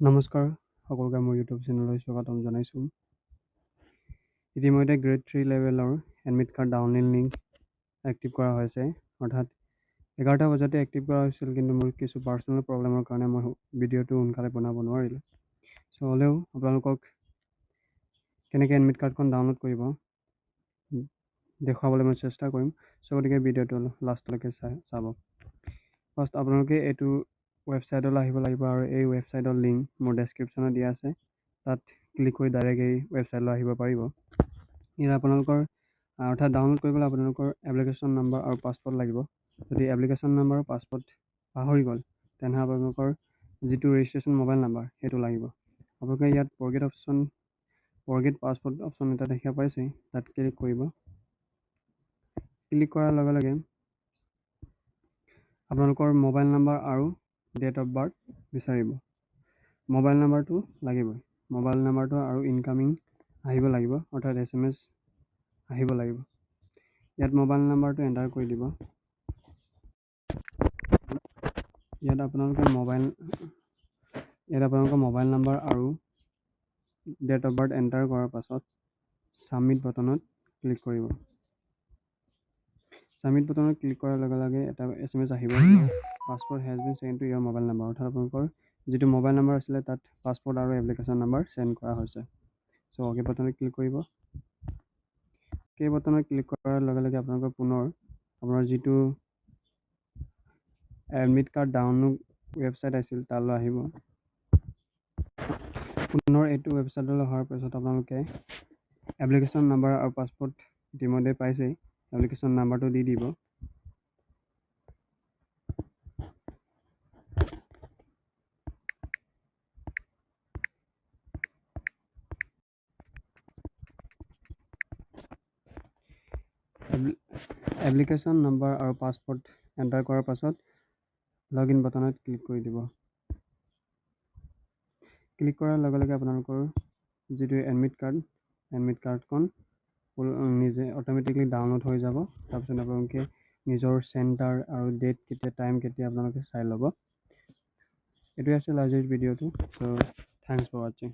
নমস্কাৰ সকলোকে মোৰ ইউটিউব চেনেললৈ স্বাগতম জনাইছোঁ। ইতিমধ্যে গ্ৰেড 3 লেভেলৰ admit card download link active কৰা হৈছে, অৰ্থাৎ 11টা বজাতে এক্টিভ কৰা হৈছিল, কিন্তু মোৰ কিছু পাৰ্চনেল প্ৰব্লেমৰ কাৰণে মই ভিডিঅ'টো সোনকালে বনাব নোৱাৰিলোঁ। চ' হ'লেও আপোনালোকক কেনেকৈ এডমিট কাৰ্ডখন ডাউনলোড কৰিব দেখুৱাবলৈ মই চেষ্টা কৰিম। চ' গতিকে ভিডিঅ'টো লাষ্টলৈকে চাব। ফাৰ্ষ্ট আপোনালোকে এইটো ৱেবছাইটলৈ আহিব লাগিব, আৰু এই ৱেবছাইটৰ লিংক মোৰ ডেছক্ৰিপশ্যনত দিয়া আছে। তাত ক্লিক কৰি ডাইৰেক্ট এই ৱেবছাইটলৈ আহিব পাৰিব। ইয়াত আপোনালোকৰ অৰ্থাৎ ডাউনলোড কৰিবলৈ আপোনালোকৰ এপ্লিকেশ্যন নম্বৰ আৰু পাছপৰ্ট লাগিব। যদি এপ্লিকেশ্যন নম্বৰ আৰু পাছপৰ্ট পাহৰি গ'ল, তেনেহ'লে আপোনালোকৰ যিটো ৰেজিষ্ট্ৰেশ্যন মোবাইল নাম্বাৰ সেইটো লাগিব। আপোনালোকে ইয়াত ফৰগেট পাছপৰ্ট অপশ্যন এটা দেখা পাইছে, তাত ক্লিক কৰিব। ক্লিক কৰাৰ লগে লগে আপোনালোকৰ মোবাইল নাম্বাৰ আৰু ডেট অফ বাৰ্থ বিচাৰিব। মোবাইল নাম্বাৰটো লাগিবই। মোবাইল নাম্বাৰটো আৰু ইনকামিং আহিব লাগিব, অৰ্থাৎ SMS আহিব লাগিব। ইয়াত মোবাইল নাম্বাৰটো এণ্টাৰ কৰি দিব। ইয়াত আপোনালোকৰ মোবাইল নাম্বাৰ আৰু ডেট অফ বাৰ্থ এণ্টাৰ কৰাৰ পাছত ছাবমিট বাটনত ক্লিক কৰিব। ছাবমিট বাটনত ক্লিক কৰাৰ লগে লগে এটা SMS আহিব, passport has been sent to your mobile number, অৰ্থাৎ আপোনালোকৰ যিটো মোবাইল নাম্বাৰ আছিলে তাত পাছপৰ্ট আৰু এপ্লিকেশ্যন নাম্বাৰ চেণ্ড কৰা হৈছে। চ' অ'কে বাটনত ক্লিক কৰিব। অ'কে বাটনত ক্লিক কৰাৰ লগে লগে আপোনালোকৰ পুনৰ আপোনাৰ যিটো এডমিট কাৰ্ড ডাউনলোড ৱেবছাইট আছিল তালৈ আহিব। পুনৰ এইটো ৱেবছাইটলৈ অহাৰ পাছত আপোনালোকে এপ্লিকেশ্যন নাম্বাৰ আৰু পাছপৰ্ট ইতিমধ্যে পাইছেই, এপ্লিকেশ্যন নাম্বাৰটো দি দিব। এপ্লিকেশ্যন নাম্বাৰ আৰু পাছপৰ্ট এণ্টাৰ কৰাৰ পাছত লগ ইন বাটনত ক্লিক কৰি দিব। ক্লিক কৰাৰ লগে লগে আপোনালোকৰ যিটো এডমিট কাৰ্ডখন নিজে অট'মেটিকলি ডাউনলোড হৈ যাব। তাৰপিছত আপোনালোকে নিজৰ চেণ্টাৰ আৰু ডেট টাইম কেতিয়া আপোনালোকে চাই ল'ব। এইটোৱে আছিল আজিৰ ভিডিঅ'টো। চ' থেংকছ ফৰ ৱাচিং।